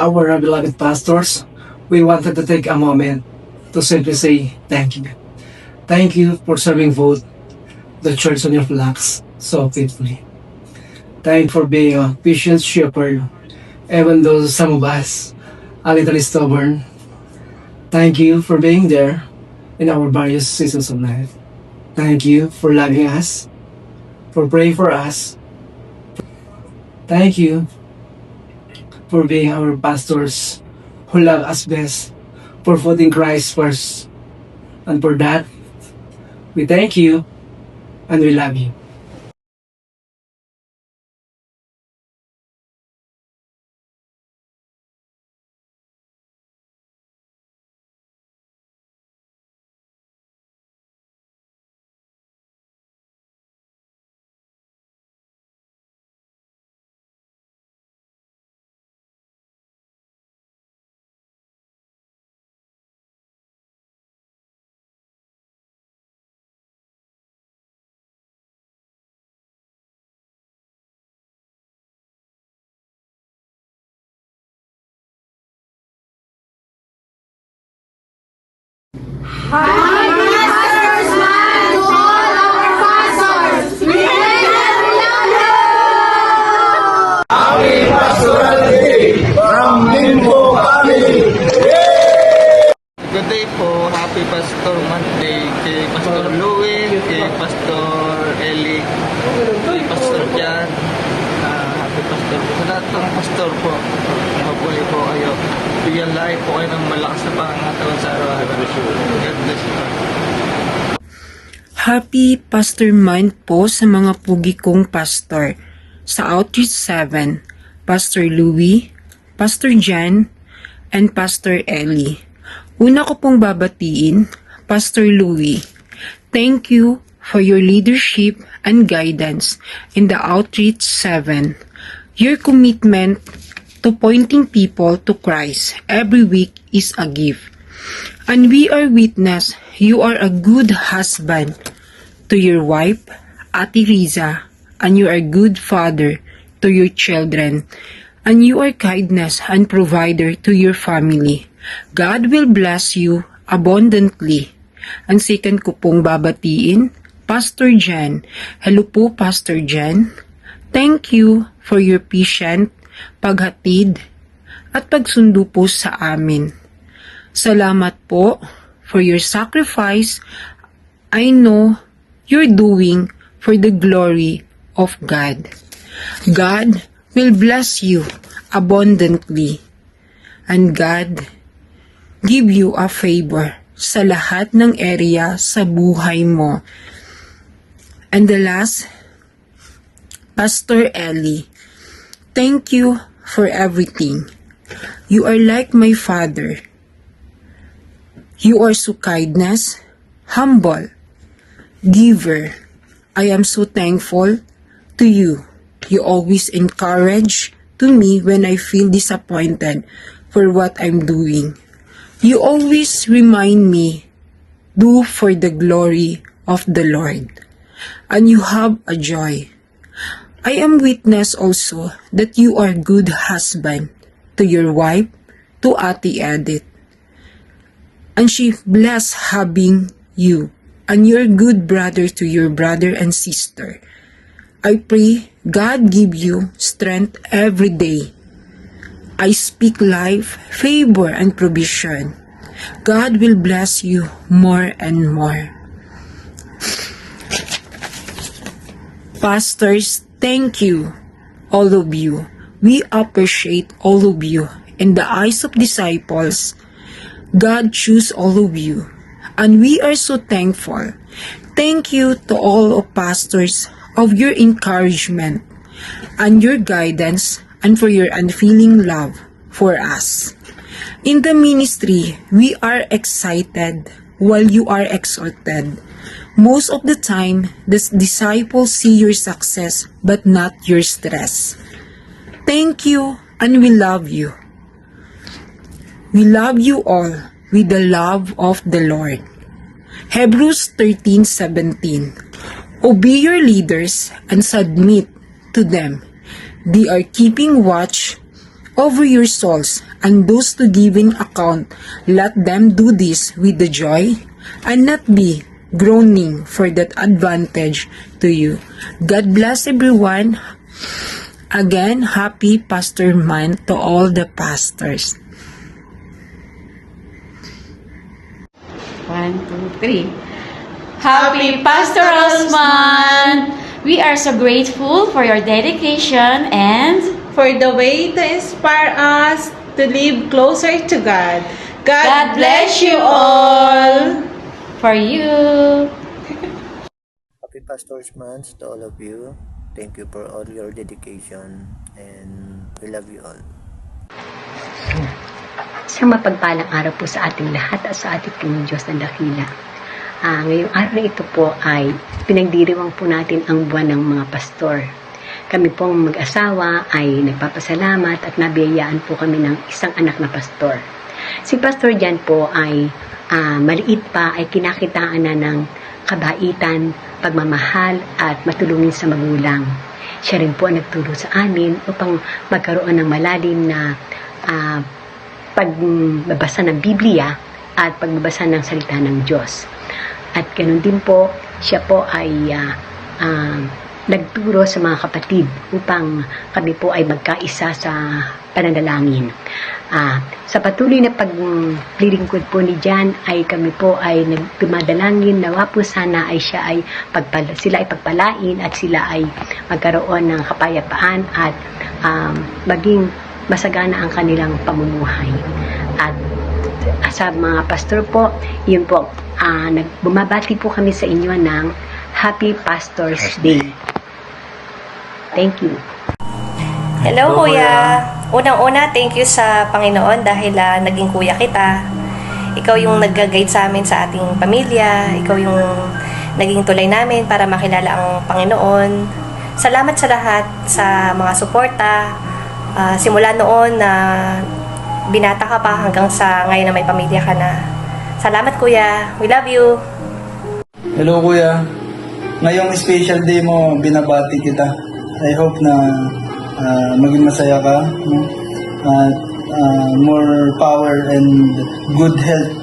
our beloved pastors, we wanted to take a moment to simply say thank you. Thank you for serving both the church on your flocks so faithfully. Thank you for being a patient shepherd, even though some of us are a little stubborn. Thank you for being there in our various seasons of life. Thank you for loving us, for praying for us. Thank you for being our pastors who love us best, for putting Christ first. And for that, we thank you and we love you. Good day po, Happy Pastor Monday kay Pastor Louie, kay Pastor Eli, kay Pastor Jan, Happy Pastor po. Sa lahat ng pastor po, hopefully po kayo, bigyan lahat po kayo ng malakas na pangangatawan sa araw-araw. God bless you. Happy Pastor Month po sa mga pugi kong pastor. Sa Outreach 7, Pastor Louie, Pastor Jan, and Pastor Eli. Una ko pong babatiin, Pastor Louie. Thank you for your leadership and guidance in the Outreach 7. Your commitment to pointing people to Christ every week is a gift. And we are witness you are a good husband to your wife, Ate Riza, and you are a good father to your children, and you are kindness and provider to your family. God will bless you abundantly. Ang second ko pong babatiin, Pastor Jan. Hello po, Pastor Jan. Thank you for your patient paghatid at pagsundo po sa amin. Salamat po for your sacrifice. I know you're doing for the glory of God. God will bless you abundantly. And God give you a favor sa lahat ng area sa buhay mo. And the last, Pastor Eli, thank you for everything. You are like my father. You are so kindness, humble, giver. I am so thankful to you. You always encourage to me when I feel disappointed for what I'm doing. You always remind me, do for the glory of the Lord. And you have a joy. I am witness also that you are good husband to your wife, to Ate Edith. And she blessed having you. And you're good brother to your brother and sister. I pray God give you strength every day. I speak life, favor, and provision. God will bless you more and more. Pastors, thank you, all of you. We appreciate all of you. In the eyes of disciples, God choose all of you. And we are so thankful. Thank you to all of pastors of your encouragement and your guidance and for your unfailing love for us. In the ministry, we are excited while you are exalted. Most of the time, the disciples see your success but not your stress. Thank you and we love you. We love you all with the love of the Lord. Hebrews 13:17. Obey your leaders and submit to them. They are keeping watch over your souls, and those to give in account, let them do this with the joy, and not be groaning for that advantage to you. God bless everyone. Again, happy Pastor Month to all the pastors. 1, 2, 3. Happy Pastoral Month! We are so grateful for your dedication and for the way to inspire us to live closer to God. God bless you all! for you. Happy Pastor's Month to all of you. Thank you for all your dedication and we love you all. Isang mapagpalang araw po sa ating lahat at sa ating Panginoon Diyos na dakila. Ngayong araw na ito po ay pinagdiriwang po natin ang buwan ng mga pastor. Kami pong mag-asawa ay nagpapasalamat at nabiyayaan po kami ng isang anak na pastor. Si Pastor Jan po ay maliit pa ay kinakitaan na ng kabaitan, pagmamahal at matulungin sa magulang. Siya rin po ang nagturo sa amin upang magkaroon ng malalim na pagbabasa ng Biblia at pagbabasa ng salita ng Diyos. At ganoon din po, siya po ay nagturo sa mga kapatid upang kami po ay magkaisa sa pananalangin. Sa patuloy na paglilingkod po ni Jan ay kami po ay nagdumadalangin nawa po sana ay sila ay pagpalain at sila ay magkaroon ng kapayapaan at maging masagana ang kanilang pamumuhay. At sa mga pastor po, yun po, bumabati po kami sa inyo ng Happy Pastor's Day. Thank you. Hello, Kuya. Unang-una, thank you sa Panginoon dahil naging kuya kita. Ikaw yung nag-guide sa amin sa ating pamilya. Ikaw yung naging tulay namin para makilala ang Panginoon. Salamat sa lahat sa mga suporta. Simula noon na binata ka pa hanggang sa ngayon na may pamilya ka na. Salamat, Kuya. We love you. Hello, Kuya. Ngayong special day mo, binabati kita. I hope na maging masaya ka, no? At more power and good health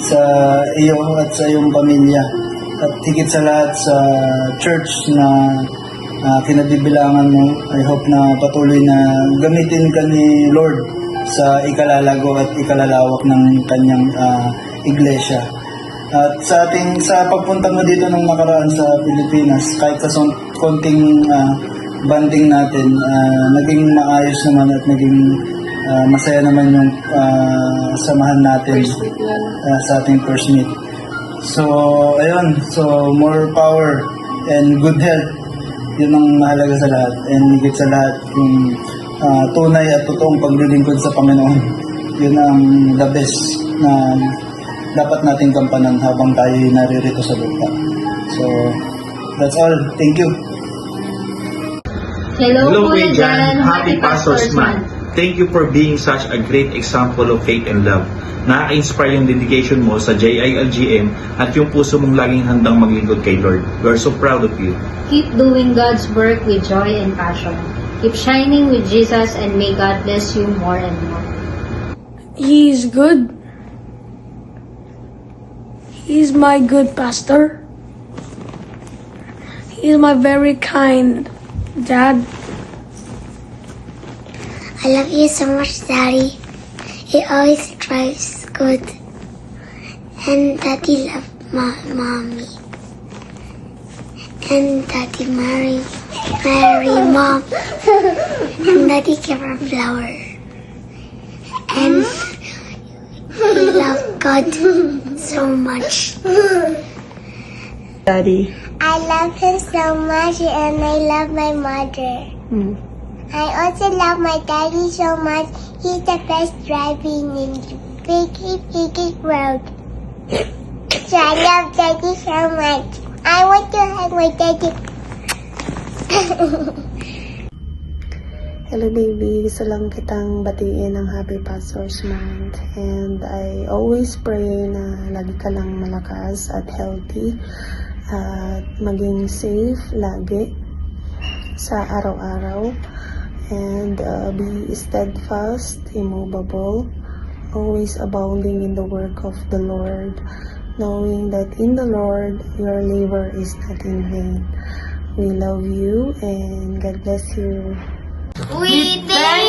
sa iyo at sa iyong pamilya. At higit sa lahat sa church na kinabibilangan mo, I hope na patuloy na gamitin ka ni Lord sa ikalalago at ikalalawak ng kanyang iglesia. At sa pagpunta mo dito nung nakaraan sa Pilipinas, kahit sa konting banding natin, naging maayos naman at naging masaya naman yung samahan natin sa ating first meet. So, ayun. So, more power and good health. Yun ang mahalaga sa lahat. And higit sa lahat, yung tunay at totoong paglilingkod sa Panginoon. Yun ang the best na dapat nating gampanan habang tayo naririto sa lupa. So, that's all. Thank you. Hello, Kuya Jan. Happy Pastor's Month. Thank you for being such a great example of faith and love. Nakaka-inspire yung dedication mo sa JILGM at yung puso mong laging handang maglingkod kay Lord. We're so proud of you. Keep doing God's work with joy and passion. Keep shining with Jesus and may God bless you more and more. He is good. He is my good pastor. He is my very kind Dad. I love you so much, Daddy. He always drives good. And Daddy loved Mommy. And Daddy marry Mom. And Daddy gave her a flower. And he loved God so much. Daddy. I love him so much and I love my mother. I also love my daddy so much. He's the best driving in the big road. So I love daddy so much. I want to hug my daddy. Hello baby, gusto lang kitang batiin ng Happy Pastor's Month. And I always pray na lagi ka lang malakas at healthy. At maging safe lagi sa araw-araw. and be steadfast, immovable, always abounding in the work of the Lord, knowing that in the Lord your labor is not in vain. We love you and God bless you. We thank